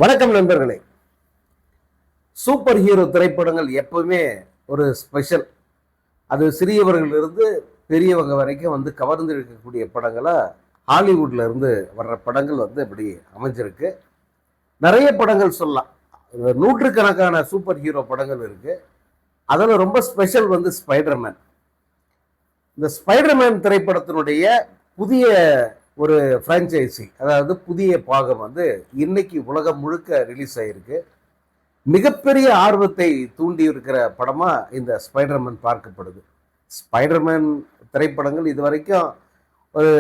வணக்கம் நண்பர்களே. Super hero திரைப்படங்கள் எப்பவுமே ஒரு ஸ்பெஷல். அது சிறியவர்களிலிருந்து பெரியவங்க வரைக்கும் கவர்ந்து இருக்கக்கூடிய படங்களா ஹாலிவுட்ல இருந்து வர்ற படங்கள் இப்படி அமைஞ்சிருக்கு. நிறைய படங்கள் சொல்லலாம். நூற்றுக்கணக்கான சூப்பர் ஹீரோ படங்கள் இருக்கு. அதில் ரொம்ப ஸ்பெஷல் ஸ்பைடர்மேன். இந்த ஸ்பைடர்மேன் திரைப்படத்தினுடைய புதிய ஒரு ஃப்ரான்ச்சைசி, அதாவது புதிய பாகம் இன்னைக்கு உலகம் முழுக்க ரிலீஸ் ஆயிருக்கு. மிகப்பெரிய ஆர்வத்தை தூண்டி இருக்கிற படமா இந்த ஸ்பைடர்மேன் பார்க்கப்படுது. ஸ்பைடர்மேன் திரைப்படங்கள் இது வரைக்கும் ஒரு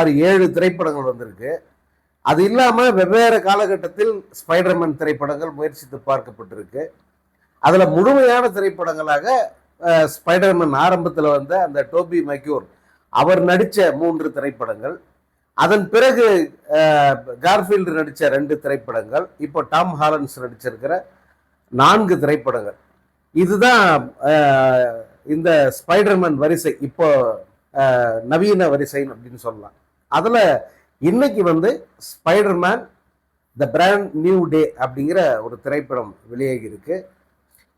6-7 திரைப்படங்கள் வந்திருக்கு. அது இல்லாம வெவ்வேறு காலகட்டத்தில் ஸ்பைடர்மேன் திரைப்படங்கள் முயற்சித்து பார்க்கப்பட்டிருக்கு. அதுல முழுமையான திரைப்படங்களாக ஸ்பைடர்மேன் ஆரம்பத்தில் வந்த அந்த டோபி மெக்யூர் அவர் நடித்த 3 திரைப்படங்கள், அதன் பிறகு கார்ஃபீல்டு நடித்த 2 திரைப்படங்கள், இப்போ டாம் ஹாலன்ஸ் நடிச்சிருக்கிற 4 திரைப்படங்கள். இதுதான் இந்த ஸ்பைடர்மேன் வரிசை, இப்போ நவீன வரிசை அப்படின்னு சொல்லலாம். அதுல இன்னைக்கு Spiderman the brand new day அப்படிங்கிற ஒரு திரைப்படம் வெளியாகி இருக்கு.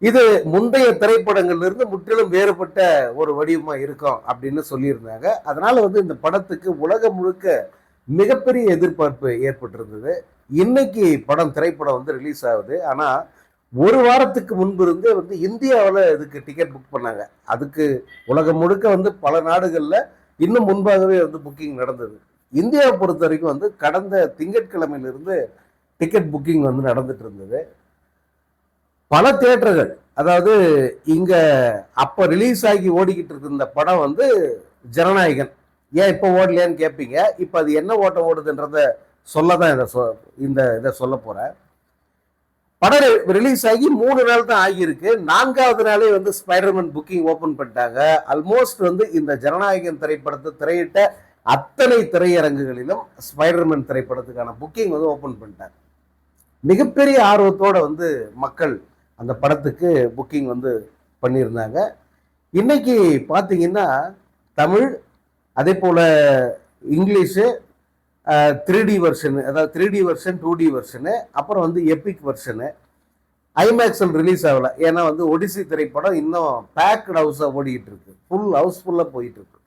இது முந்தைய திரைப்படங்கள்ல முற்றிலும் வேறுபட்ட ஒரு வடிவமா இருக்கும் அப்படின்னு சொல்லியிருந்தாங்க. அதனால இந்த படத்துக்கு உலகம் முழுக்க மிகப்பெரிய எதிர்பார்ப்பு ஏற்பட்டிருந்தது. இன்னைக்கு திரைப்படம் ரிலீஸ் ஆகுது. ஆனா ஒரு வாரத்துக்கு முன்பு இருந்தே இந்தியாவில் இதுக்கு டிக்கெட் புக் பண்ணாங்க. அதுக்கு உலகம் முழுக்க பல நாடுகள்ல இன்னும் முன்பாகவே புக்கிங் நடந்தது. இந்தியாவை பொறுத்த வரைக்கும் கடந்த திங்கட்கிழமையிலிருந்து டிக்கெட் புக்கிங் நடந்துட்டு இருந்தது. பல தியேட்டர்கள், அதாவது இங்க அப்ப ரிலீஸ் ஆகி ஓடிக்கிட்டு இருக்க இந்த படம் ஜனநாயகன். ஏன் இப்ப ஓடலையான்னு கேட்பீங்க. இப்ப அது என்ன ஓட்ட ஓடுதுன்றத சொல்லதான் இதை சொல்ல போறேன். படம் ரிலீஸ் ஆகி 3 நாள் தான் ஆகியிருக்கு. 4வது நாளே ஸ்பைடர்மேன் புக்கிங் ஓபன் பண்ணிட்டாங்க. ஆல்மோஸ்ட் இந்த ஜனநாயகன் திரைப்படத்தை திரையிட்ட அத்தனை திரையரங்குகளிலும் ஸ்பைடர்மேன் திரைப்படத்துக்கான புக்கிங் ஓபன் பண்ணிட்டாங்க. மிகப்பெரிய ஆர்வத்தோட மக்கள் அந்த படத்துக்கு புக்கிங் பண்ணியிருந்தாங்க. இன்னைக்கு பார்த்தீங்கன்னா தமிழ், அதே போல இங்கிலீஷு, 3D வெர்ஷனு, அதாவது 3D வெர்ஷன், 2D வெர்ஷனு, அப்புறம் எபிக் வெர்ஷனு. ஐமேக்ஸில் ரிலீஸ் ஆகல. ஏன்னா ஒடிசி திரைப்படம் இன்னும் பேக்டு ஹவுஸாக ஓடிக்கிட்டு இருக்கு, ஃபுல் ஹவுஸ்ஃபுல்லாக போயிட்டு இருக்கு.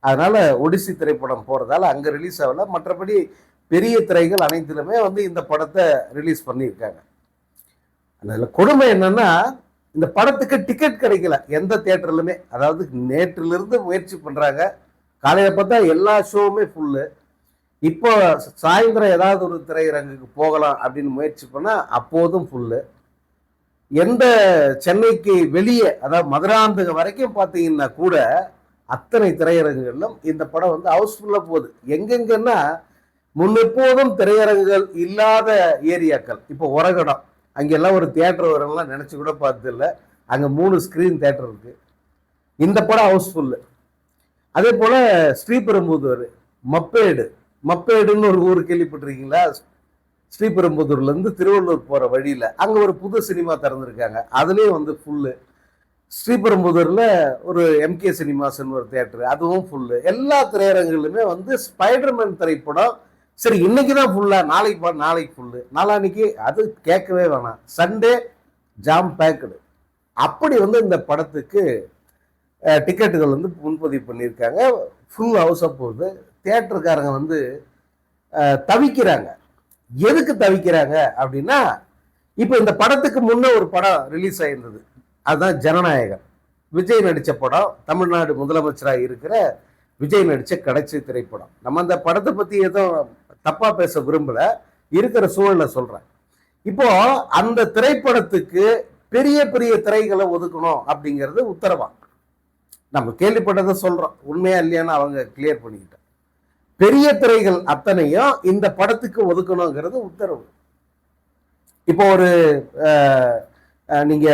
அதனால ஒடிசி திரைப்படம் போறதால அங்கே ரிலீஸ் ஆகல. மற்றபடி பெரிய திரைகள் அனைத்திலுமே இந்த படத்தை ரிலீஸ் பண்ணியிருக்காங்க. அதில் கொடுமை என்னன்னா, இந்த படத்துக்கு டிக்கெட் கிடைக்கல எந்த தியேட்டர்லுமே. அதாவது நேற்றிலிருந்து முயற்சி பண்றாங்க. காலையில பார்த்தா எல்லா ஷோவுமே ஃபுல்லு. இப்போ சாயந்தரம் ஏதாவது ஒரு திரையரங்குக்கு போகலாம் அப்படின்னு முயற்சி பண்ணா அப்போதும் ஃபுல்லு. எந்த சென்னைக்கு வெளியே, அதாவது மதுராந்தகம் வரைக்கும் பார்த்தீங்கன்னா கூட அத்தனை திரையரங்குகளிலும் இந்த படம் ஹவுஸ்ஃபுல்லா போகுது. எங்கெங்கன்னா முன்னெப்போதும் திரையரங்குகள் இல்லாத ஏரியாக்கள், இப்போ உரகடம், அங்கெல்லாம் ஒரு தியேட்டர் வரலாம் நினைச்சு கூட பார்த்தது இல்லை. அங்கே 3 ஸ்கிரீன் தியேட்டர் இருக்கு. இந்த படம் ஹவுஸ்ஃபுல்லு. அதே போல ஸ்ரீபெரும்புதூர் மப்பேடுன்னு ஒரு ஊர் கேள்விப்பட்டிருக்கீங்களா? ஸ்ரீபெரும்புதூர்ல இருந்து திருவள்ளூர் போற வழியில அங்க ஒரு புது சினிமா திறந்திருக்காங்க. அதுலயும் ஃபுல்லு. ஸ்ரீபெரும்புதூர்ல ஒரு எம்கே சினிமாஸ்ன்னு ஒரு தியேட்டர், அதுவும் ஃபுல்லு. எல்லா திரையரங்குகளுமே ஸ்பைடர்மேன் திரைப்படம் சரி இன்னைக்குதான் ஃபுல்லா, நாளைக்கு ஃபுல்லு, நாளான்னைக்கு அது கேட்கவே வேணாம், சண்டே ஜாம் பேக்கடு. அப்படி இந்த படத்துக்கு டிக்கெட்டுகள் முன்பதிவு பண்ணியிருக்காங்க. ஃபுல் ஹவுஸாக போகுது. தியேட்டருக்காரங்க தவிக்கிறாங்க. எதுக்கு தவிக்கிறாங்க அப்படின்னா, இப்போ இந்த படத்துக்கு முன்ன ஒரு படம் ரிலீஸ் ஆயிருந்தது, அதுதான் ஜனநாயகன். விஜய் நடித்த படம். தமிழ்நாடு முதலமைச்சராக இருக்கிற விஜய் நடித்த கடைசி திரைப்படம். நம்ம அந்த படத்தை பற்றி எதுவும் தப்பா பேச விரும்பல, இருக்கிற சூழலை சொல்றேன். இப்போ அந்த திரைப்படத்துக்கு பெரிய பெரிய திரைகளை ஒதுக்கணும் அப்படிங்கிறது உத்தரவா. நம்ம கேள்விப்பட்டதை சொல்றோம், உண்மையா இல்லையான்னு அவங்க கிளியர் பண்ணிக்கிட்டோம். பெரிய திரைகள் அத்தனையும் இந்த படத்துக்கு ஒதுக்கணுங்கிறது உத்தரவு. இப்போ ஒரு நீங்க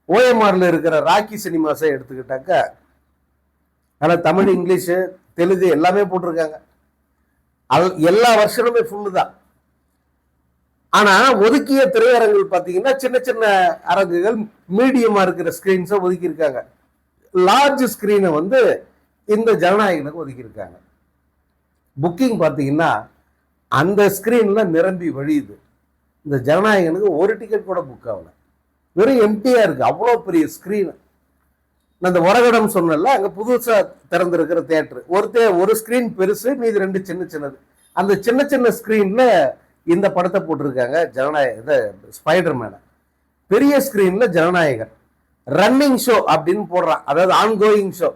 ஓஎம்ஆர்ல இருக்கிற ராக்கி சினிமாஸை எடுத்துக்கிட்டாக்க, அதில் தமிழ், இங்கிலீஷு, தெலுங்கு எல்லாமே போட்டிருக்காங்க. அது எல்லா வருஷனுமே ஃபுல்லு தான். ஆனா ஒதுக்கிய திரையரங்குகள் பார்த்தீங்கன்னா சின்ன சின்ன அரங்குகள், மீடியமா இருக்கிற ஸ்கிரீன்ஸை ஒதுக்கி இருக்காங்க. லார்ஜ் ஸ்கிரீனை இந்த ஜனநாயகனுக்கு ஒதுக்கி இருக்காங்க. புக்கிங் பார்த்தீங்கன்னா அந்த ஸ்கிரீன்ல நிரம்பி வழியுது. இந்த ஜனநாயகனுக்கு ஒரு டிக்கெட் கூட புக் ஆகல, வெறும் எம்டியா இருக்கு. அவ்வளோ பெரிய ஸ்க்ரீன். நான் இந்த உரகடம் சொன்னல, அங்கே புதுசாக திறந்திருக்கிற தேட்டர், ஒரு ஸ்க்ரீன் பெருசு, மீது 2 சின்ன சின்னது. அந்த சின்ன சின்ன ஸ்க்ரீனில் இந்த படத்தை போட்டிருக்காங்க, இந்த ஸ்பைடர்மேனை. பெரிய ஸ்க்ரீனில் ஜனநாயகன் ரன்னிங் ஷோ அப்படின்னு போடுறான், அதாவது ஆன்கோயிங் ஷோ.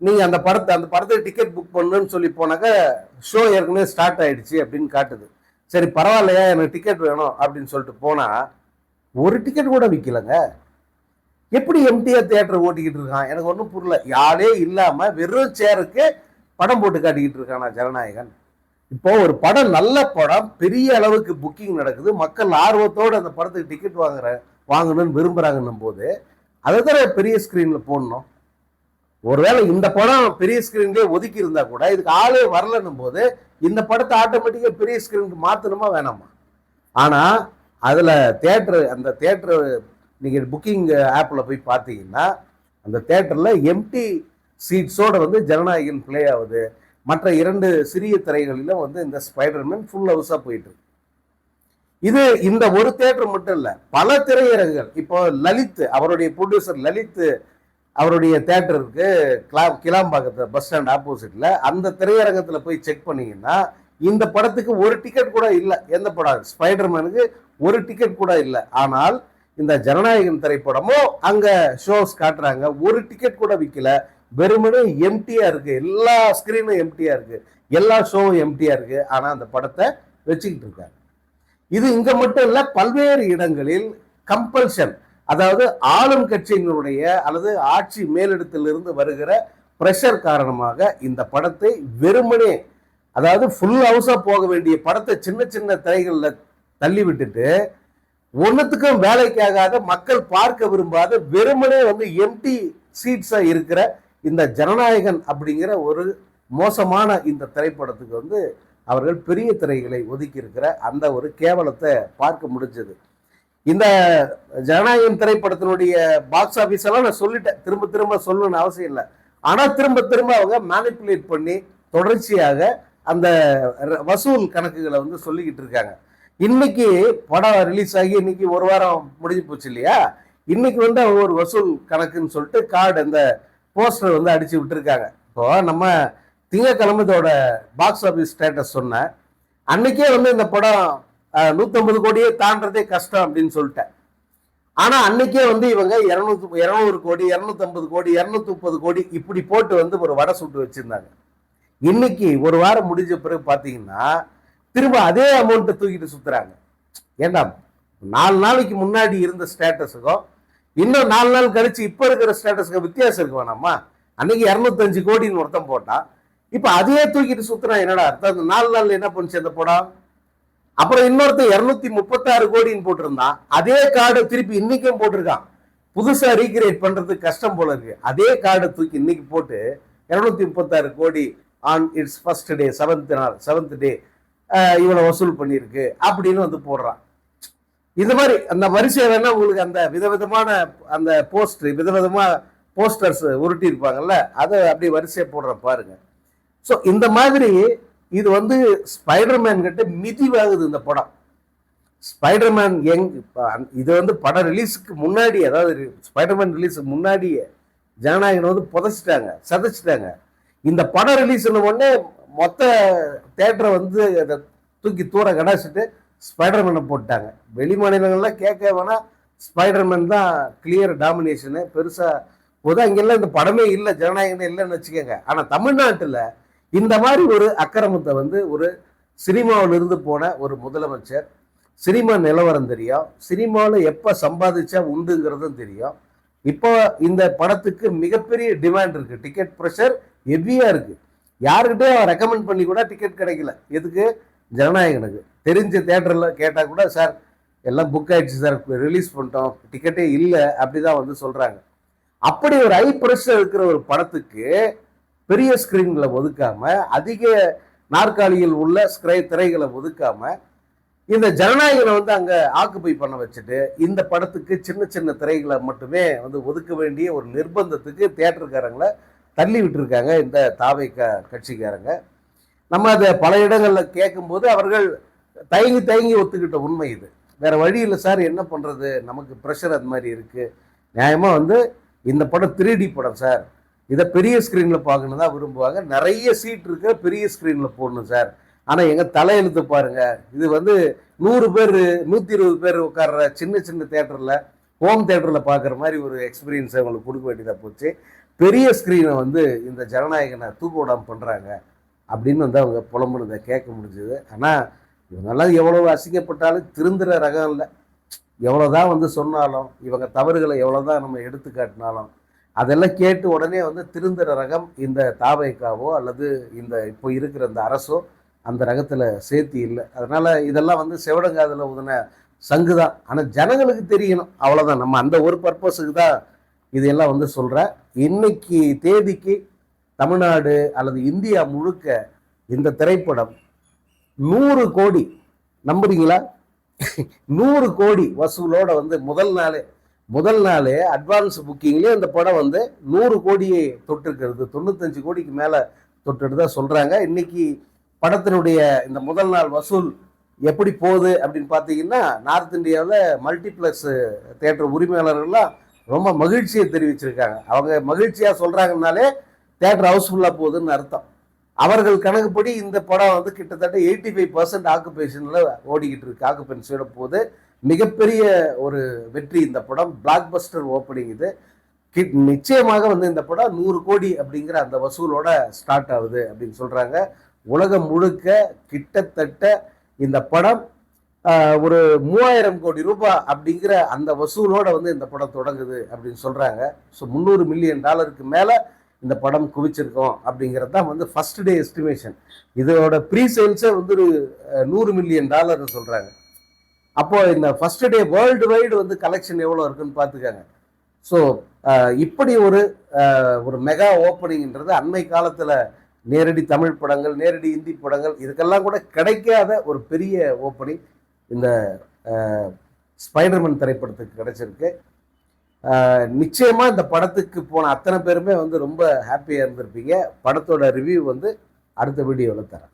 நீங்கள் அந்த படத்தை டிக்கெட் புக் பண்ணுன்னு சொல்லி போனாக்க ஷோ ஏற்கனவே ஸ்டார்ட் ஆயிடுச்சு அப்படின்னு காட்டுது. சரி பரவாயில்லையா, எனக்கு டிக்கெட் வேணும் அப்படின்னு சொல்லிட்டு போனால் ஒரு டிக்கெட் கூட விற்கலங்க. எப்படி எம்டிஆ தியேட்டர் ஓட்டிக்கிட்டு இருக்கான், எனக்கு ஒன்றும் புரியல. யாரே இல்லாமல் வெறும் சேருக்கு படம் போட்டு காட்டிக்கிட்டு இருக்கானா ஜனநாயகன். இப்போ ஒரு படம், நல்ல படம், பெரிய அளவுக்கு புக்கிங் நடக்குது, மக்கள் ஆர்வத்தோடு அந்த படத்துக்கு டிக்கெட் வாங்கணும்னு விரும்புகிறாங்கன்னும் போது அதை தான் பெரிய ஸ்க்ரீனில் போடணும். ஒருவேளை இந்த படம் பெரிய ஸ்க்ரீன்லேயே ஒதுக்கி இருந்தா கூட இதுக்கு ஆளே வரலன்னும் போது இந்த படத்தை ஆட்டோமேட்டிக்காக பெரிய ஸ்க்ரீனுக்கு மாற்றணுமா வேணாமா? ஆனால் அதில் அந்த தேட்டரு நீங்கள் புக்கிங் ஆப்பில் போய் பார்த்தீங்கன்னா அந்த தேட்டரில் எம்டி சீட்ஸோட வந்து ஜனநாயகன் பிளே ஆகுது. மற்ற 2 சிறிய திரைகளிலும் வந்து இந்த ஸ்பைடர்மேன் ஃபுல் ஹவுஸாக போயிட்டு இருக்கு. இது இந்த ஒரு தேட்டர் மட்டும் இல்லை, பல திரையரங்குகள். இப்போ லலித், அவருடைய ப்ரொடியூசர் லலித், அவருடைய தேட்டர் இருக்கு கிளாம்பாக்கத்தில் பஸ் ஸ்டாண்ட் ஆப்போசிட்ல. அந்த திரையரங்கத்தில் போய் செக் பண்ணீங்கன்னா இந்த படத்துக்கு ஒரு டிக்கெட் கூட இல்லை. எந்த படம், ஸ்பைடர்மேனுக்கு ஒரு டிக்கெட் கூட இல்லை. ஆனால் இந்த ஜனநாயகன் திரைப்படமும் அங்க ஷோஸ் காட்டுறாங்க, ஒரு டிக்கெட் கூட விற்கல, வெறுமனே எம்டியா இருக்கு, எல்லா ஸ்கிரீனும் எம்டியா இருக்கு, எல்லா ஷோவும் எம்டியா இருக்கு. ஆனா அந்த படத்தை வச்சுக்கிட்டு இருக்காங்க. இது இங்க மட்டும் இல்ல, பல்வேறு இடங்களில் கம்பல்ஷன், அதாவது ஆளும் கட்சியினுடைய அல்லது ஆட்சி மேலிடத்திலிருந்து வருகிற பிரஷர் காரணமாக இந்த படத்தை வெறுமனே, அதாவது ஃபுல் ஹவுஸா போக வேண்டிய படத்தை சின்ன சின்ன திரைகள்ல தள்ளி விட்டுட்டு ஒன்னுத்துக்கும் வேலைக்காகாத, மக்கள் பார்க்க விரும்பாத, வெறுமனே வந்து எம்டி சீட்ஸா இருக்கிற இந்த ஜனநாயகன் அப்படிங்கிற ஒரு மோசமான இந்த திரைப்படத்துக்கு வந்து அவர்கள் பெரிய திரைகளை ஒதுக்கி இருக்கிற அந்த ஒரு கேவலத்தை பார்க்க முடிஞ்சது. இந்த ஜனநாயகன் திரைப்படத்தினுடைய பாக்ஸ் ஆஃபீஸ் எல்லாம் நான் சொல்லிட்டேன், திரும்ப திரும்ப சொல்லணும்னு அவசியம் இல்லை. ஆனால் திரும்ப திரும்ப அவங்க மேனிப்புலேட் பண்ணி தொடர்ச்சியாக அந்த வசூல் கணக்குகளை வந்து சொல்லிக்கிட்டு இருக்காங்க. இன்னைக்கு படம் ரிலீஸ் ஆகி இன்னைக்கு ஒரு வாரம் முடிஞ்சு போச்சு இல்லையா, இன்னைக்கு வந்து அவங்க ஒரு வசூல் கணக்குன்னு சொல்லிட்டு கார்டு, அந்த போஸ்டர் வந்து அடிச்சு விட்டுருக்காங்க. இப்போ நம்ம திங்கக்கிழமையோட பாக்ஸ் ஆஃபீஸ் ஸ்டேட்டஸ் சொன்ன அன்னைக்கே வந்து இந்த படம் 150 கோடியே தாண்டதே கஷ்டம் அப்படின்னு சொல்லிட்டேன். ஆனா அன்னைக்கே வந்து இவங்க 200 கோடி, 250 கோடி, 230 கோடி இப்படி போட்டு வந்து ஒரு வடை சுட்டு வச்சிருந்தாங்க. இன்னைக்கு ஒரு வாரம் முடிஞ்ச பிறகு பாத்தீங்கன்னா திரும்ப அதே அமௌண்ட்டை தூக்கிட்டு சுத்துறாங்க. ஏண்டா, 4 நாளைக்கு முன்னாடி இருந்த ஸ்டேட்டஸுக்கும் இன்னும் 4 நாள் கழிச்சு இப்ப இருக்கிற ஸ்டேட்டஸுக்கு வித்தியாசம் இருக்கு வேணாமா? அன்னைக்கு 205 கோடின்னு ஒருத்தம் போட்டான், இப்ப அதையே தூக்கிட்டு சுத்துறான். என்னடா அர்த்தம்? அந்த 4 நாள்ல என்ன பண்ணுச்சு அந்த படம்? அப்புறம் இன்னொருத்தன் 236 கோடின்னு போட்டிருந்தான், அதே கார்டை திருப்பி இன்னைக்கும் போட்டிருக்கான். புதுசா ரீக்ரியேட் பண்றதுக்கு கஷ்டம் போல இருக்கு. அதே கார்டை தூக்கி இன்னைக்கு போட்டு 236 கோடி on it's first day, 7th டே இவ்வளவு வசூல் பண்ணியிருக்கு அப்படின்னு வந்து போடுறான். இது மாதிரி அந்த வரிசை வேணா உங்களுக்கு அந்த விதவிதமான அந்த விதவிதமா போஸ்டர்ஸ் உருட்டி இருப்பாங்கல்ல, அதை அப்படி வரிசையை போடுற பாருங்க. ஸோ இந்த மாதிரி இது வந்து ஸ்பைடர்மேன் கிட்ட மிதிவாகுது இந்த படம். ஸ்பைடர்மேன் இது வந்து படம் ரிலீஸுக்கு முன்னாடி, அதாவது ஸ்பைடர்மேன் ரிலீஸுக்கு முன்னாடியே ஜனநாயகன் வந்து புதைச்சிட்டாங்க, சதைச்சிட்டாங்க. இந்த படம் ரிலீஸ் உடனே மொத்த தேட்டரை வந்து அதை தூக்கி தூர கடாச்சிட்டு ஸ்பைடர்மேனை போட்டாங்க. வெளி மாநிலங்கள்லாம் கேட்க வேணா, ஸ்பைடர்மேன் தான் கிளியர் டாமினேஷனு பெருசாக போது. அங்கெல்லாம் இந்த படமே இல்லை, ஜனநாயகனே இல்லைன்னு வச்சுக்கோங்க. ஆனால் தமிழ்நாட்டில் இந்த மாதிரி ஒரு அக்கிரமத்தை வந்து ஒரு சினிமாவில் இருந்து போன ஒரு முதலமைச்சர், சினிமா நிலவரம் தெரியும், சினிமாவில் எப்போ சம்பாதிச்சா உண்டுங்கிறதும் தெரியும். இப்போ இந்த படத்துக்கு மிகப்பெரிய டிமாண்ட் இருக்கு, டிக்கெட் ப்ரெஷர் ஹெவியா இருக்கு. யாருக்கிட்டே ரெக்கமெண்ட் பண்ணி கூட டிக்கெட் கிடைக்கல. எதுக்கு? ஜனநாயகனுக்கு. தெரிஞ்ச தேட்டர்ல கேட்டால் கூட, சார் எல்லாம் புக் ஆயிடுச்சு சார், ரிலீஸ் பண்ணிட்டோம், டிக்கெட்டே இல்லை அப்படிதான் வந்து சொல்றாங்க. அப்படி ஒரு ஹை ப்ரெஷர் இருக்கிற ஒரு படத்துக்கு பெரிய ஸ்கிரீன்களை ஒதுக்காம, அதிக நாற்காலியில் உள்ள திரைகளை ஒதுக்காம இந்த ஜனநாயகனை வந்து அங்க ஆக்குப்பை பண்ண வச்சுட்டு இந்த படத்துக்கு சின்ன சின்ன திரைகளை மட்டுமே வந்து ஒதுக்க வேண்டிய ஒரு நிர்பந்தத்துக்கு தியேட்டருக்காரங்களை தள்ளி விட்டுருக்காங்க இந்த தாவேக கட்சிக்காரங்க. நம்ம அதை பல இடங்கள்ல கேட்கும்போது அவர்கள் தயங்கி ஒத்துக்கிட்ட உண்மை இது. வேற வழி இல்லை சார், என்ன பண்றது, நமக்கு ப்ரெஷர் அது மாதிரி இருக்கு. நியாயமா வந்து இந்த படம் 3D படம் சார், இதை பெரிய ஸ்க்ரீன்ல பார்க்கணும் தான் விரும்புவாங்க. நிறைய சீட் இருக்கு, பெரிய ஸ்க்ரீன்ல போடணும் சார். ஆனா எங்க தலையெழுத்து பாருங்க, இது வந்து 100 பேர் 120 பேர் உட்கார்ற சின்ன சின்ன தேட்டர்ல, ஹோம் தேட்டர்ல பார்க்குற மாதிரி ஒரு எக்ஸ்பீரியன்ஸை அவங்களுக்கு கொடுக்க வேண்டியதாக போச்சு. பெரிய ஸ்க்ரீனை வந்து இந்த ஜனநாயகனை தூக்க விடாமல் பண்ணுறாங்க அப்படின்னு வந்து அவங்க புலம்புனதை கேட்க முடிஞ்சது. ஆனால் இவங்கெல்லாம் எவ்வளவு அசிங்கப்பட்டாலும் திருந்துற ரகம் இல்லை. எவ்வளோதான் வந்து சொன்னாலும், இவங்க தவறுகளை எவ்வளோதான் நம்ம எடுத்து காட்டினாலும், அதெல்லாம் கேட்டு உடனே வந்து திருந்துற ரகம் இந்த தாவைக்காவோ அல்லது இந்த இப்போ இருக்கிற இந்த அரசோ அந்த ரகத்தில் சேர்த்து இல்லை. அதனால் இதெல்லாம் வந்து செவடங்காதில் ஊதின சங்கு தான். ஆனால் ஜனங்களுக்கு தெரியணும், அவ்வளோதான். நம்ம அந்த ஒரு பர்பஸுக்கு தான் இதையெல்லாம் வந்து சொல்கிறேன். இன்னைக்கு தேதிக்கு தமிழ்நாடு அல்லது இந்தியா முழுக்க இந்த திரைப்படம் 100 கோடி, நம்புறீங்களா, 100 கோடி வசூலோட வந்து முதல் நாளே அட்வான்ஸ் புக்கிங்லேயே இந்த படம் வந்து 100 கோடியை தொட்டிருக்கிறது. 95 கோடிக்கு மேலே தொட்டுட்டு தான் சொல்கிறாங்க. இன்னைக்கு படத்தினுடைய இந்த முதல் நாள் வசூல் எப்படி போகுது அப்படின்னு பார்த்தீங்கன்னா, நார்த் இந்தியாவில் மல்டிப்ளெக்ஸ் தேட்டர் உரிமையாளர்கள்லாம் ரொம்ப மகிழ்ச்சியை தெரிவிச்சிருக்காங்க. அவங்க மகிழ்ச்சியாக சொல்கிறாங்கனாலே தேட்டர் ஹவுஸ்ஃபுல்லாக போகுதுன்னு அர்த்தம். அவர்கள் கணக்குப்படி இந்த படம் வந்து கிட்டத்தட்ட 85% ஆக்குபேஷனில் ஓடிக்கிட்டு இருக்கு, ஆக்குபென்சியோட போகுது. மிகப்பெரிய ஒரு வெற்றி இந்த படம், பிளாக் பஸ்டர் ஓப்பனிங் இது. நிச்சயமாக வந்து இந்த படம் 100 கோடி அப்படிங்கிற அந்த வசூலோட ஸ்டார்ட் ஆகுது அப்படின்னு சொல்கிறாங்க. உலகம் முழுக்க கிட்டத்தட்ட இந்த படம் ஒரு 3000 கோடி ரூபாய் அப்படிங்கிற அந்த வசூலோட வந்து இந்த படம் தொடங்குது அப்படின்னு சொல்கிறாங்க. ஸோ $300 மில்லியன் மேலே இந்த படம் குவிச்சிருக்கோம் அப்படிங்கிறது தான் வந்து ஃபர்ஸ்ட் டே எஸ்டிமேஷன். இதோட ப்ரீ சேல்ஸே வந்து ஒரு $100 மில்லியன் சொல்கிறாங்க. அப்போது இந்த ஃபர்ஸ்ட் டே வேர்ல்டு வைடு வந்து கலெக்ஷன் எவ்வளோ இருக்குன்னு பார்த்துக்காங்க. ஸோ இப்படி ஒரு மெகா ஓப்பனிங்ன்றது அண்மை காலத்தில் நேரடி தமிழ் படங்கள், நேரடி இந்தி படங்கள், இதுக்கெல்லாம் கூட கிடைக்காத ஒரு பெரிய ஓப்பனிங் இந்த ஸ்பைடர்மேன் திரைப்படத்துக்கு கிடைச்சிருக்கு. நிச்சயமா இந்த படத்துக்கு போன அத்தனை பேருமே வந்து ரொம்ப ஹாப்பியாக இருந்திருப்பீங்க. படத்தோட ரிவ்யூ வந்து அடுத்த வீடியோவில் தரேன்.